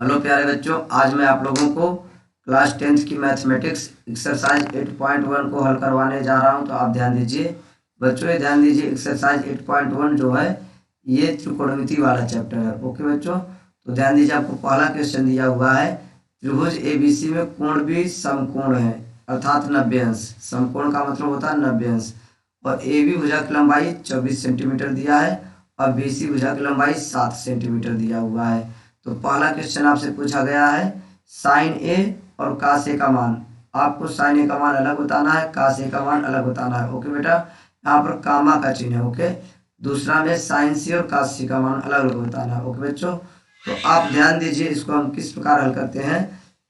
Hello प्यारे बच्चों, आज मैं आप लोगों को क्लास 10th की मैथमेटिक्स एक्सरसाइज 8.1 को हल करवाने जा रहा हूं। तो आप ध्यान दीजिए बच्चों, ये ध्यान दीजिए। एक्सरसाइज 8.1 जो है ये त्रिकोणमिति वाला चैप्टर है। ओके बच्चों, तो ध्यान दीजिए। आपको पहला क्वेश्चन दिया हुआ है, त्रिभुज एबीसी में कोण भी समकोण है अर्थात 90 अंश। समकोण का मतलब होता है 90 अंश। और ए बी भुजा की लंबाई 24 सेंटीमीटर दिया है और बी सी भुजा की लंबाई 7 सेंटीमीटर दिया हुआ है। तो पहला क्वेश्चन आपसे पूछा गया है साइन ए और कास ए का मान। आपको साइन ए का मान अलग बताना है, कास ए का मान अलग बताना है। ओके बेटा, यहाँ पर कामा का चिन्ह है। ओके, दूसरा में साइन सी और कास सी का मान अलग अलग बताना है। ओके बच्चों, तो आप ध्यान दीजिए। इसको हम किस प्रकार हल करते हैं,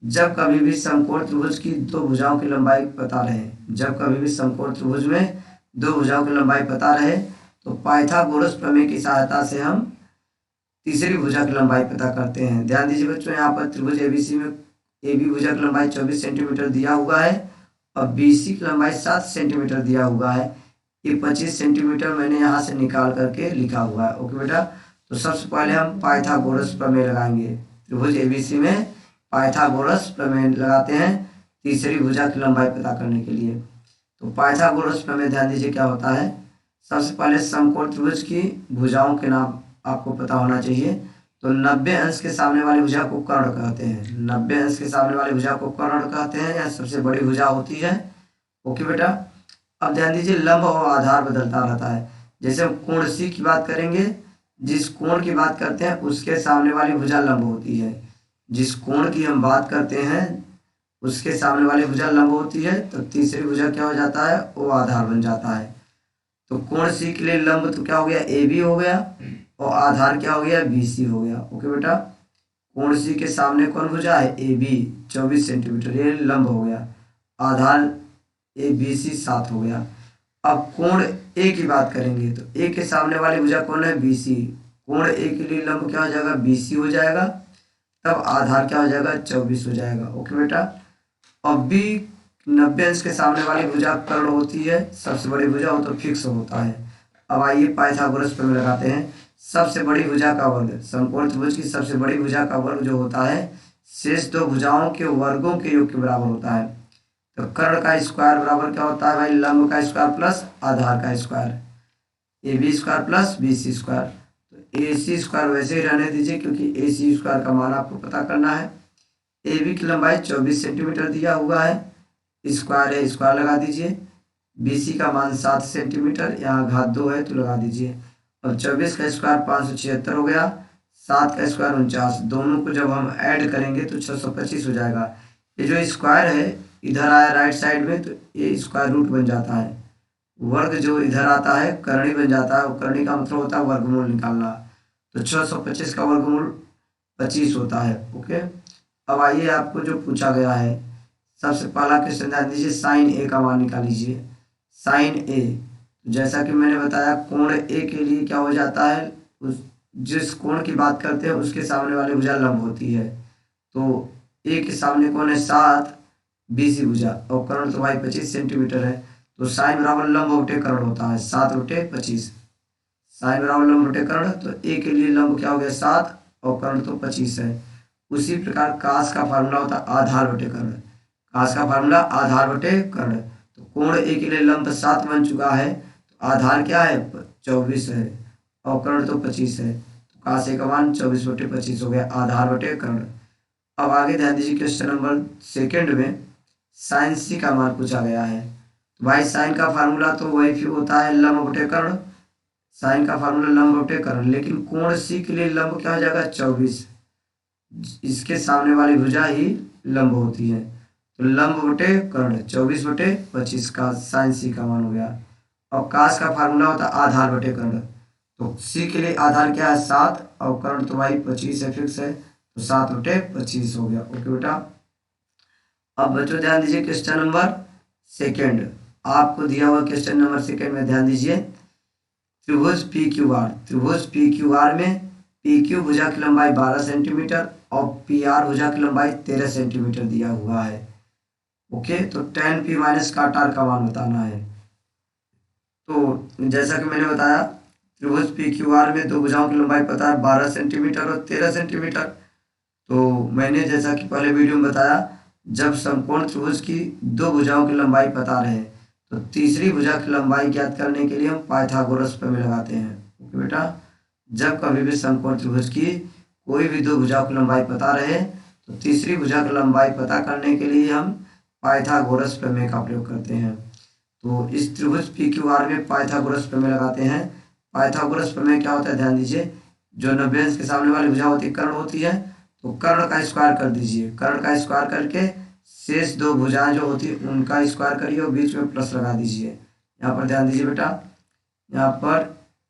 जब कभी भी समकोण त्रिभुज की दो भुजाओं की लंबाई पता रहे, जब कभी भी समकोण त्रिभुज में दो भुजाओं की लंबाई पता रहे तो पाइथागोरस प्रमेय की सहायता से हम तीसरी भुजा की लंबाई पता करते हैं। ध्यान दीजिए बच्चों, यहाँ पर त्रिभुज एबीसी में ए बी भुजा की लंबाई 24 सेंटीमीटर दिया हुआ है और बीसी की लंबाई 7 सेंटीमीटर दिया हुआ है। ये 25 सेंटीमीटर मैंने यहाँ से निकाल करके लिखा हुआ है। ओके बेटा, तो सबसे पहले हम पाइथागोरस प्रमेय लगाएंगे। त्रिभुज एबीसी में पाइथागोरस प्रमेय लगाते हैं तीसरी भुजा की लंबाई पता करने के लिए। तो पाइथागोरस प्रमेय ध्यान दीजिए क्या होता है। सबसे पहले समकोण त्रिभुज की भुजाओं के नाम आपको पता होना चाहिए। तो 90 अंश के सामने वाली भुजा को कर्ण कहते हैं। 90 अंश के सामने वाली भुजा को कर्ण कहते हैं, यह सबसे बड़ी भुजा होती है। ओके बेटा, अब ध्यान दीजिए लंब और आधार बदलता रहता है। जैसे हम कोण सी की बात करेंगे, जिस कोण की बात करते हैं उसके सामने वाली भुजा लंब होती है। जिस कोण की हम बात करते हैं उसके सामने वाली भुजा लंब होती है, तो तीसरी भुजा क्या हो जाता है, वो आधार बन जाता है। तो कोण सी के लिए लंब तो क्या हो गया, ए बी हो गया और आधार क्या हो गया, बी सी हो गया। ओके बेटा, कोण सी के सामने कौन भुजा है, ए बी 24 सेंटीमीटर, ये लंब हो गया। आधार ए बी सी 7 हो गया। अब कोण ए की बात करेंगे तो ए के सामने वाली भुजा कौन है, बी सी। कोण ए के लिए लंब क्या हो जाएगा, बी सी हो जाएगा। तब आधार क्या हो जाएगा, 24 हो जाएगा। ओके बेटा, अब भी 90 अंश के सामने वाली भुजा कर्ण होती है, सबसे बड़ी भुजा हो तो फिक्स होता है। अब आइए पाइथागोरस प्रमेय लगाते हैं। सबसे बड़ी भुजा का वर्ग, समकोण त्रिभुज की सबसे बड़ी भुजा का वर्ग जो होता है शेष दो भुजाओं के वर्गों के योग के बराबर होता है। तो कर्ण का स्क्वायर बराबर क्या होता है भाई, लंब का स्क्वायर प्लस आधार का square, A B square plus B C square. तो ए सी स्क्वायर वैसे ही रहने दीजिए क्योंकि ए सी स्क्वायर का मान आपको पता करना है। ए बी की लंबाई 24 सेंटीमीटर दिया हुआ है, स्क्वायर है स्क्वायर लगा दीजिए। बी सी का मान 7 सेंटीमीटर, यहाँ घात 2 है तो लगा दीजिए। और 24 का स्क्वायर 576 हो गया, 7 का स्क्वायर 49, दोनों को जब हम ऐड करेंगे तो 625 हो जाएगा। ये जो स्क्वायर है इधर आया राइट साइड में तो ये स्क्वायर रूट बन जाता है। वर्ग जो इधर आता है करणी बन जाता है, और करणी का मतलब होता है वर्गमूल निकालना। तो 625 का वर्गमूल 25 होता है। ओके, अब आइए आपको जो पूछा गया है, सबसे पहला क्वेश्चन ध्यान दीजिए, साइन ए का मान निकालीजिए। साइन ए, जैसा कि मैंने बताया कोण ए के लिए क्या हो जाता है, उस जिस कोण की बात करते हैं उसके सामने वाली भुजा लंब होती है। तो ए के सामने कौन है, 7, बी सी भुजा, और कर्ण तो भाई 25 सेंटीमीटर है। तो साइन बराबर लंब बटे कर्ण होता है, 7 बटे 25। साइन बराबर लंब बटे कर्ण, तो ए के लिए लंब क्या हो गया 7 और कर्ण तो 25 है। उसी प्रकार कास का फार्मूला होता है आधार बटे कर्ण। कास का फार्मूला आधार बटे कर्ण। तो कोण ए के लिए लंब 7 बन चुका है, तो आधार क्या है 24 है और कर्ण तो 25 है। तो कास ए का मान 24 बटे 25 हो गया, आधार बटे कर्ण। अब आगे ध्यान दीजिए, क्वेश्चन नंबर सेकेंड में साइन सी का मान पूछा गया है। तो भाई साइन का फार्मूला तो वही होता है लंब बटे कर्ण। साइन का फार्मूला लंब बटे कर्ण, लेकिन कोण सी के लिए लंब क्या हो जाएगा 24, इसके सामने वाली भुजा ही लंब होती है। तो लंब बटे कर्ण 24 बटे 25 का साइन सी का मान हो गया। और कास का फार्मूला होता है आधार बटे कर्ण। तो सी के लिए आधार क्या है 7 और कर्ण तो भाई 25 है, फिक्स है, तो 7 बटे 25 हो गया। ओके बेटा, अब बच्चों ध्यान दीजिए क्वेश्चन नंबर सेकेंड। आपको दिया हुआ क्वेश्चन नंबर सेकेंड में ध्यान दीजिए, त्रिभुज पी क्यू आर। त्रिभुज पी क्यू आर में पी क्यू भुजा की लंबाई 12 सेंटीमीटर और पी आर भुजा की लंबाई 13 सेंटीमीटर दिया हुआ है। ओके, तो tan p माइनस काट आर का मान बताना है। तो जैसा कि मैंने बताया त्रिभुज पी क्यू आर में दो भुजाओं की लंबाई पता है 12 सेंटीमीटर और 13 सेंटीमीटर। तो मैंने जैसा कि पहले वीडियो में बताया, जब समकोण त्रिभुज की दो भुजाओं की लंबाई पता रहे तो तीसरी भुजा की लंबाई ज्ञात करने के लिए हम पाइथागोरस प्रमेय लगाते हैं। ओके बेटा, जब कभी भी समकोण त्रिभुज की कोई भी दो भुजाओं की लंबाई पता रहे तो तीसरी भुजा की लंबाई पता करने के लिए हम पाइथागोरस प्रमेय का प्रयोग करते हैं। तो इस त्रिभुज पी क्यू आर में पाइथागोरस प्रमेय लगाते हैं। पाइथागोरस प्रमेय क्या होता है, ध्यान दीजिए। जो 90 अंश के सामने वाली भुजा होती है कर्ण होती है, तो कर्ण का स्क्वायर कर दीजिए। कर्ण का स्क्वायर करके शेष दो भुजाएं जो होती है उनका स्क्वायर करिए और बीच में प्लस लगा दीजिए। यहाँ पर ध्यान दीजिए बेटा, यहाँ पर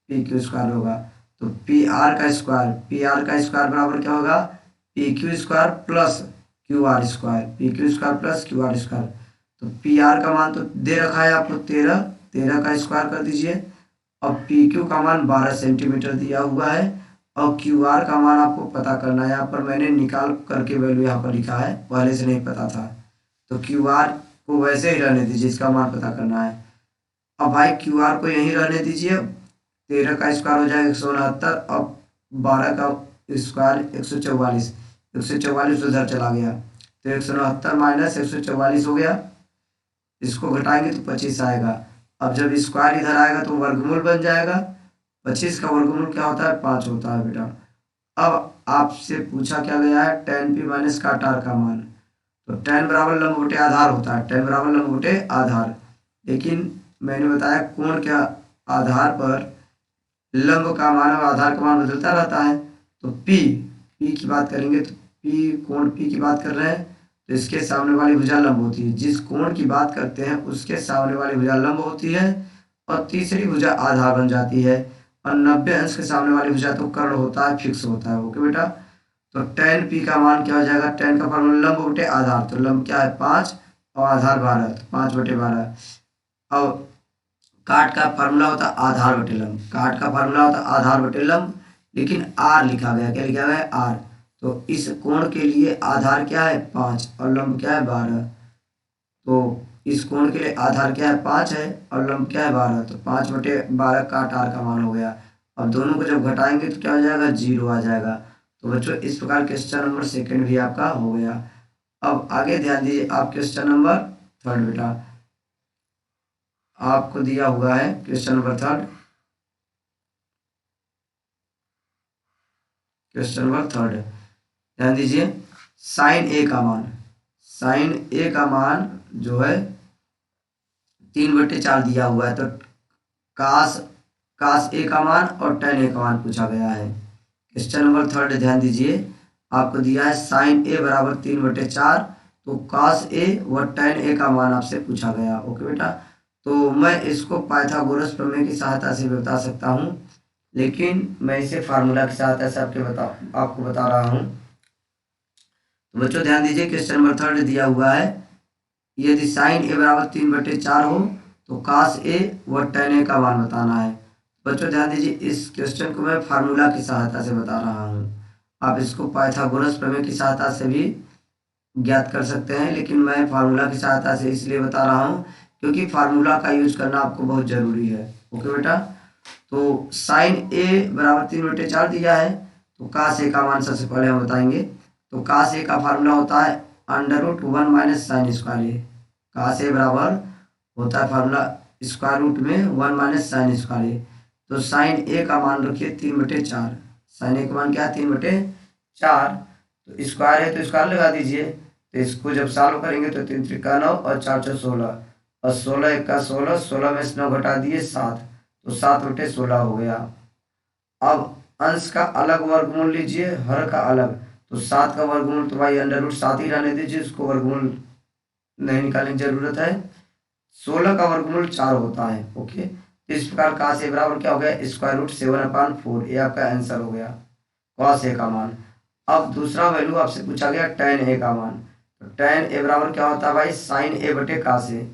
पी क्यू स्क्वायर होगा तो पी आर का स्क्वायर बराबर क्या होगा, P Q square plus Q R square, P Q square plus Q R square. तो पी आर का मान तो दे रखा है आपको 13, 13 का स्क्वायर कर दीजिए। अब पी क्यू का मान 12 सेंटीमीटर दिया हुआ है और क्यू आर का मान आपको पता करना है। यहाँ पर मैंने निकाल करके वैल्यू यहाँ पर लिखा है, पहले से नहीं पता था। तो क्यू आर को वैसे ही रहने दीजिए, इसका मान पता करना है। अब भाई क्यू आर को यहीं रहने दीजिए। 13 का स्क्वायर हो जाएगा 169, अब 12 का स्क्वायर 144, 144 उधर चला गया तो 169 माइनस 144 हो गया। इसको घटाएंगे तो 25 आएगा। अब जब स्क्वायर इधर आएगा तो वर्गमूल बन जाएगा। 25 का वर्गमूल क्या होता है, 5 होता है बेटा। अब आपसे पूछा क्या गया है, tan p माइनस काट r का मान। तो tan बराबर लंब बटे आधार होता है, tan बराबर लंब बटे आधार। लेकिन मैंने बताया कोण के आधार पर लंब का मान और आधार का मान बदलता रहता है। तो p की बात करेंगे तो कोण p की बात कर रहे हैं तो इसके सामने वाली भुजा लंब होती है। जिस कोण की बात करते हैं उसके सामने वाली भुजा लंब होती है और तीसरी भुजा आधार बन जाती है। और 90 अंश के सामने वाली भुजा तो कर्ण होता है, फिक्स होता है। ओके बेटा, तो tan p का मान क्या हो जाएगा, tan का फॉर्मूला लंब बटे आधार, तो लंब क्या है 5 और आधार 12, तो 5 बटे 12। और काट का फार्मूला होता है आधार बटे लंब, काट का फार्मूला होता है आधार बटे लंब, लेकिन आर लिखा गया, क्या लिखा गया है आर। तो इस कोण के लिए आधार क्या है 5 और लंब क्या है 12। तो इस कोण के लिए आधार क्या है 5 है और लंब क्या है 12, तो 5 बटे 12 काट आर का मान हो गया। अब दोनों को जब घटाएंगे तो क्या हो जाएगा, 0 आ जाएगा। तो बच्चों इस प्रकार क्वेश्चन नंबर 2 भी आपका हो गया। अब आगे ध्यान दीजिए, आप क्वेश्चन नंबर 3 बेटा आपको दिया हुआ है। क्वेश्चन नंबर 3, क्वेश्चन नंबर 3 ध्यान दीजिए। साइन ए का मान, साइन ए का मान जो है 3/4 दिया हुआ है। तो कास ए का मान और tan ए का मान पूछा गया है। क्वेश्चन नंबर 3 ध्यान दीजिए, आपको दिया है साइन ए बराबर 3/4, तो कास ए व tan ए का मान आपसे पूछा गया। ओके बेटा, तो मैं इसको पाइथागोरस प्रमेय की सहायता से बता सकता हूँ, लेकिन मैं इसे फार्मूला की सहायता से आपको बता रहा हूँ। तो बच्चों ध्यान दीजिए, क्वेश्चन नंबर 3 दिया हुआ है, यदि साइन ए बराबर 3/4 हो तो कास ए व tan ए का मान बताना है। बच्चों ध्यान दीजिए, इस क्वेश्चन को मैं फार्मूला की सहायता से बता रहा हूँ। आप इसको पाइथागोरस प्रमेय की सहायता से भी ज्ञात कर सकते हैं, लेकिन मैं फार्मूला की सहायता से इसलिए बता रहा हूँ क्योंकि फार्मूला का यूज करना आपको बहुत जरूरी है। ओके बेटा, तो साइन ए बराबर 3/4 दिया है, तो कास ए का मान सबसे पहले हम बताएंगे। तो कास ए का फार्मूला होता है √1 माइनस साइन स्क्वायर ए। कास ए बराबर होता है फार्मूला स्क्वायर रूट में 1 माइनस साइन स्क्वायर ए। तो साइन ए का मान रखिए 3/4, साइन ए का मान क्या है 3/4। तो स्क्वायर है तो स्क्वायर लगा दीजिए। तो इसको जब सॉल्व करेंगे तो 3 3 9 और 4 4 16 और 16 1 का 16, 16 में से 9 घटा दिए 7, तो 7/16 हो गया। अब अंश का अलग वर्गमूल लीजिए, हर का अलग। तो 7 का वर्गमूल तो भाई √7 ही रहने दीजिए, उसको वर्गमूल नहीं निकालने की जरूरत है। 16 का वर्गमूल 4 होता है। ओके, इस प्रकार कास ए बराबर क्या हो गया, √7/4। ये आपका आंसर हो गया कास ए का मान। अब दूसरा वैल्यू आपसे पूछा गया tan ए का मान। तो tan ए बराबर क्या होता है भाई, साइन ए बटे कास ए।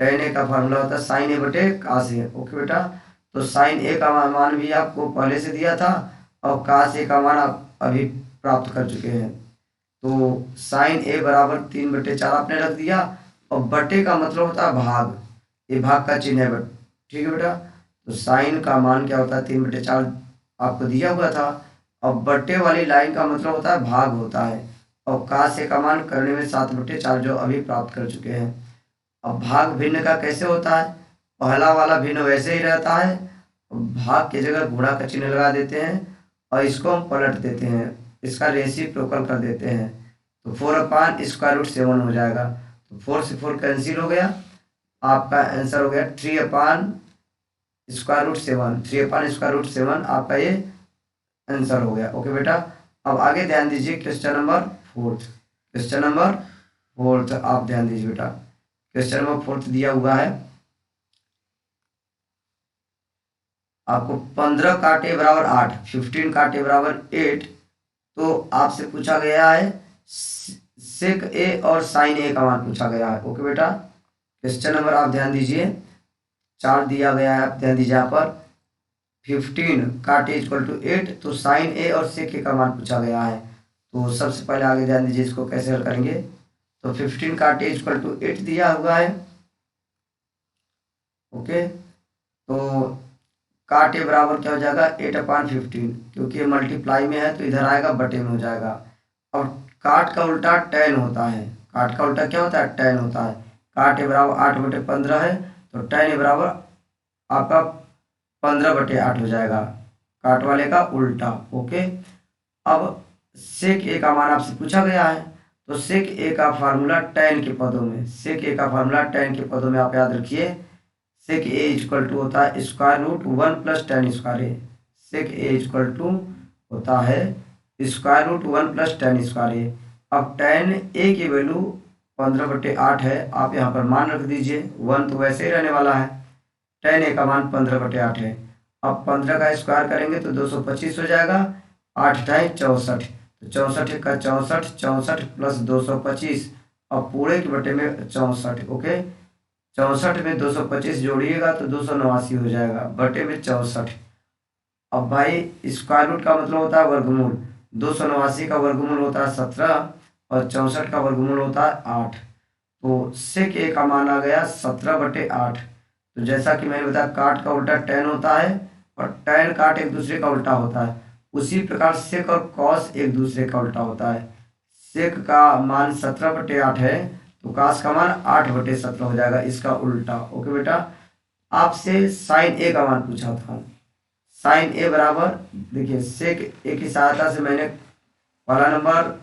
tan ए का फॉर्मूला होता है साइन ए बटे कास ए। ओके बेटा, तो साइन ए का मान भी आपको पहले से दिया था और कास ए का मान आप अभी प्राप्त कर चुके हैं। तो साइन ए बराबर 3/4 आपने रख दिया, और बटे का मतलब होता है भाग, ये भाग का चिन्ह है ठीक है बेटा। तो साइन का मान क्या होता है 3/4 आपको दिया हुआ था, अब बट्टे वाली लाइन का मतलब होता है भाग होता है, और का से का मान करने में 7/4 जो अभी प्राप्त कर चुके हैं। अब भाग भिन्न का कैसे होता है, पहला वाला भिन्न वैसे ही रहता है, भाग की जगह गुणा का चिन्ह लगा देते हैं और इसको हम पलट देते हैं, इसका रेसिप्रोकल कर देते हैं, तो 4/√7 हो जाएगा। तो 4 से 4 कैंसिल हो गया, आपका आंसर हो गया 3/√7। 3/√7 आपका ये आंसर हो गया। ओके बेटा, अब आगे ध्यान दीजिए क्वेश्चन नंबर 4। क्वेश्चन नंबर 4 आप ध्यान दीजिए बेटा, क्वेश्चन नंबर 4 दिया हुआ है आपको 15 काटे बराबर 8, 15 काटे बराबर 8। तो आपसे पूछा गया है सेक ए और साइन ए का मान पूछा गया है। ओके बेटा, क्वेश्चन नंबर आप ध्यान दीजिए 4 दिया गया है, आप ध्यान दीजिए यहाँ पर 15 काटे इक्वल टू 8, तो साइन ए और सेक ए का मान पूछा गया है। तो सबसे पहले आगे ध्यान दीजिए इसको कैसे हल करेंगे। तो 15 काटे इक्वल टू 8 दिया हुआ है। ओके, तो काटे बराबर क्या हो जाएगा 8/15, क्योंकि ये मल्टीप्लाई में है तो इधर आएगा बटे में हो जाएगा। अब काट का उल्टा tan होता है, काट का उल्टा क्या होता है tan होता है। काट ए बराबर 8/15 है, तो tan ए बराबर आपका 15/8 हो जाएगा, काट वाले का उल्टा। ओके, अब सेक ए का मान आपसे पूछा गया है, तो सेक ए का फार्मूला tan के पदों में, सेक ए का फार्मूला tan के पदों में आप याद रखिए, सेक ए इक्वल टू होता है √1 + tan square A. Sec A equal to होता है √1 + tan स्क्वायर ए। अब tan ए की वैल्यू 15/8 है, आप यहाँ पर मान रख दीजिए, 1 तो वैसे ही रहने वाला है, tan ए का मान 15/8 है। अब 15 का स्क्वायर करेंगे तो 225 हो जाएगा, 8 × 64, तो 64 का 64, 64 + 225, अब पूरे के बटे में 64। ओके, 64 में 225 जोड़िएगा तो 289 हो जाएगा, बटे में 64। अब भाई स्क्वायर रूट का मतलब होता है वर्गमूल, 289 का वर्गमूल होता है 17 और 64 का वर्गमूल होता है 8। तो सेक ए का मान आ गया 17/8। तो जैसा कि मैंने बताया काट का उल्टा tan होता है और tan काट एक दूसरे का उल्टा होता है, उसी प्रकार सेक और कॉस एक दूसरे का उल्टा होता है। सेक का मान 17/8 है, तो कास का मान 8/17 हो जाएगा, इसका उल्टा। ओके बेटा, आपसे साइन ए का मान पूछा था, साइन ए बराबर देखिए सेक ए की सहायता से मैंने पहला नंबर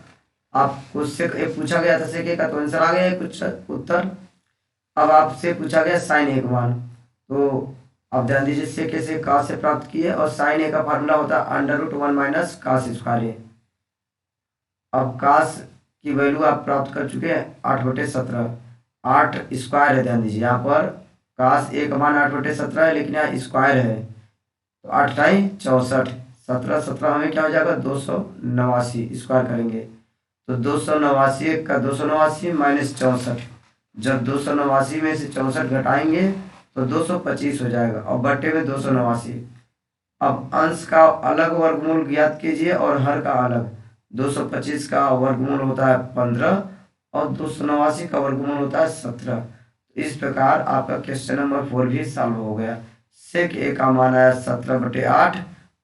आपको सेक ए पूछा गया था, सेक ए का तो आंसर आ गया है कुछ उत्तर। अब आपसे पूछा गया साइन ए का मान, तो अब ध्यान दीजिए सेक ए से कास से प्राप्त किए, और साइन ए का फार्मूला होता है √1 - कास स्क्वायर ए। अब कास की वैल्यू आप प्राप्त कर चुके हैं 8/17, 8 स्क्वायर है, ध्यान दीजिए यहाँ पर कास ए का मान 8/17 है, लेकिन यहाँ स्क्वायर है, तो 8 × 64, 17 17 हमें क्या हो जाएगा 289, स्क्वायर करेंगे तो 289 का 289 - 64, जब 289 में से 64 घटाएंगे तो 225 हो जाएगा, और बट्टे में 289। अब अंश का अलग वर्गमूल ज्ञात कीजिए और हर का अलग। 225 का वर्गमूल होता है 15 और 289 का वर्गमूल होता है 17। इस प्रकार आपका क्वेश्चन नंबर 4 भी सॉल्व हो गया। सेक ए का मान आया 17/8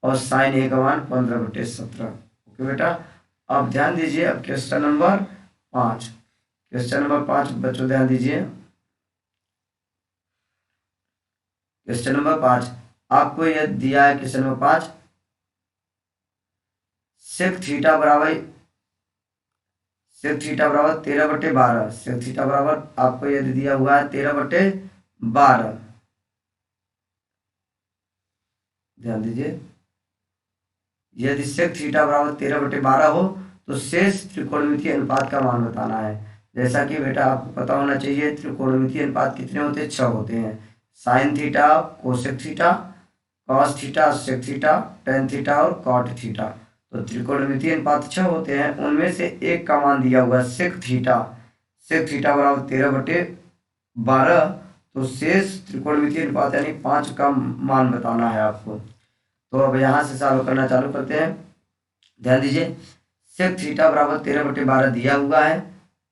और साइन ए का मान 15/17। ओके बेटा, अब ध्यान दीजिए, अब क्वेश्चन नंबर 5, क्वेश्चन नंबर 5 बच्चों ध्यान दीजिए। क्वेश्चन नंबर 5 आपको यह दिया है, क्वेश्चन नंबर 5 सेक थीटा बराबर 13/12, सेक थीटा बराबर आपको यदि दिया हुआ है 13/12, ध्यान दीजिए, यदि सेक थीटा बराबर 13/12 हो तो शेष त्रिकोणमितीय अनुपात का मान बताना है। जैसा कि बेटा आपको पता होना चाहिए त्रिकोणमितीय अनुपात कितने होते हैं, 6 होते हैं, sine theta, cosec theta, cos theta, sec theta, tan theta और कॉट थीटा। तो त्रिकोणमितीय अनुपात 6 होते हैं, उनमें से एक का मान दिया हुआ है सेक थीटा, सेक थीटा बराबर 13/12, तो शेष त्रिकोणमितीय अनुपात यानी 5 का मान बताना है आपको। तो अब यहाँ से सॉल्व करना चालू करते हैं। ध्यान दीजिए, सेक थीटा बराबर 13/12 दिया हुआ है,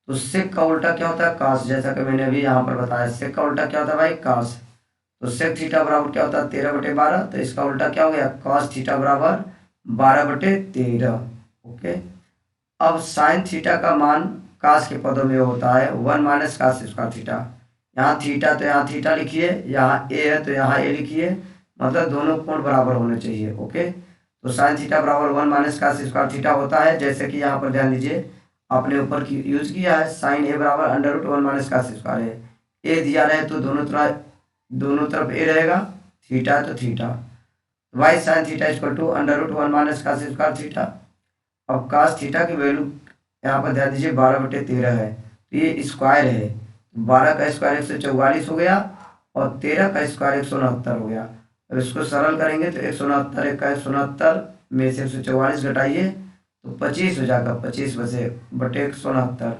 तो सेक का उल्टा क्या होता है कास, जैसा कि मैंने अभी यहाँ पर बताया सेक का उल्टा क्या होता है भाई कास। तो सेक थीटा बराबर क्या होता है 13/12, तो इसका उल्टा क्या हो गया कॉस थीटा बराबर 12/13। ओके, अब साइन थीटा का मान कास के पदों में होता है 1 माइनस कास स्क्वायर थीटा। यहाँ थीटा तो यहाँ थीटा लिखिए, यहाँ ए है तो यहाँ ए लिखिए, मतलब दोनों कोण बराबर होने चाहिए। ओके, तो साइन थीटा बराबर 1 माइनस कास स्क्वायर थीटा होता है। जैसे कि यहाँ पर ध्यान दीजिए, आपने ऊपर की यूज किया है साइन ए बराबर √1 माइनस कास स्क्वायर है। ए दिया रहे तो दोनों तरफ ए रहेगा, थीटा तो theta, y sine theta equal to √1 minus cos square theta. अब कास थीटा की वैल्यू यहाँ पर ध्यान दीजिए 12/13 है, तो ये स्क्वायर है। 12 का स्क्वायर 144 हो गया और 13 का स्क्वायर 169 हो गया। अब इसको सरल करेंगे तो 169 1 का 169 में से 144 घटाइए तो 25 हो जाएगा, 25 बटे 169,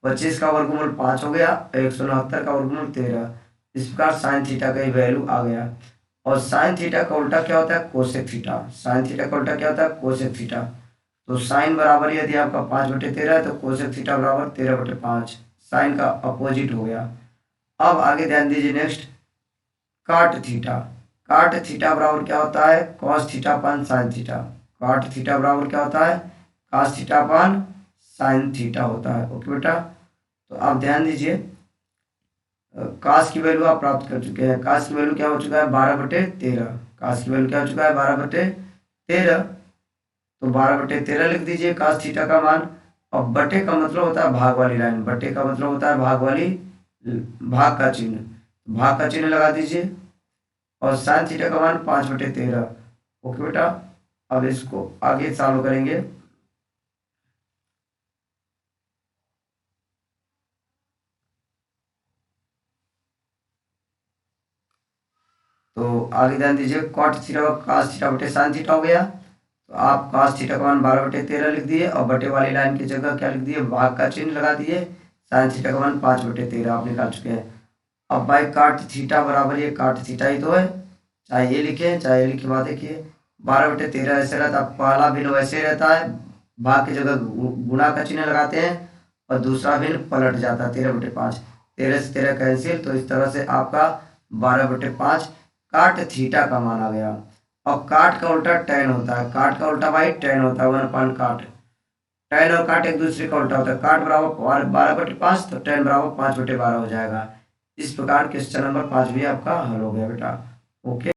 25 का वर्गमूल 5 हो गया, 169 का वर्गमूल 13। इस प्रकार साइन थीटा का वैल्यू आ गया। और साइन थीटा का उल्टा क्या होता है? Cosec theta. साइन थीटा का उल्टा क्या होता है? Cosec theta. तो साइन बराबर यदि आपका 5/13 है तो कोसेक थीटा बराबर 13/5, साइन का अपोजिट हो गया। अब आगे ध्यान दीजिए, नेक्स्ट काट थीटा। काट थीटा बराबर क्या होता है? Cos theta upon sine theta. काट थीटा बराबर क्या होता है? Cos theta upon sine theta होता है। ओके बेटा, तो आप ध्यान दीजिए, कास की वैल्यू आप प्राप्त कर चुके हैं। कास की वैल्यू क्या हो चुका है? 12/13। कास की वैल्यू क्या हो चुका है? 12/13। तो 12/13 लिख दीजिए कास थीटा का मान। और बटे का मतलब होता है भाग वाली लाइन, बटे का मतलब होता है भाग का चिन्ह, भाग का चिन्ह लगा दीजिए। और साइन थीटा का मान 5/13। ओके बेटा, अब इसको आगे सॉल्व करेंगे। तो आगे ध्यान दीजिए, कॉट थीटा कास थीटा बटे साइन थीटा हो गया। तो आप कास थीटा का मान 12/13 लिख दिए और बटे वाली लाइन की जगह क्या लिख दिए? भाग का चिन्ह लगा दिए। साइन थीटा का मान 5/13 आप निकाल चुके हैं। अब बाई काट थीटा बराबर ये काट थीटा ही तो है, चाहे ये लिखे चाहे ये लिखे। बात देखिए, 12/13 ऐसे रहता है, पहला भिन्न वैसे रहता है, भाग की जगह गुणा का चिन्ह लगाते हैं और दूसरा भिन्न पलट जाता है 13/5। 13 से 13 कैंसिल, तो इस तरह से आपका 12/5 काट थीटा का मान आ गया। और काट का उल्टा टेन होता है, काट का उल्टा भाई टेन होता है, 1 काट। टेन और काट एक दूसरे का उल्टा होता है, काट बराबर 12/5 तो टेन बराबर 5/12 हो जाएगा। इस प्रकार क्वेश्चन नंबर 5 भी आपका हल हो गया बेटा। ओके।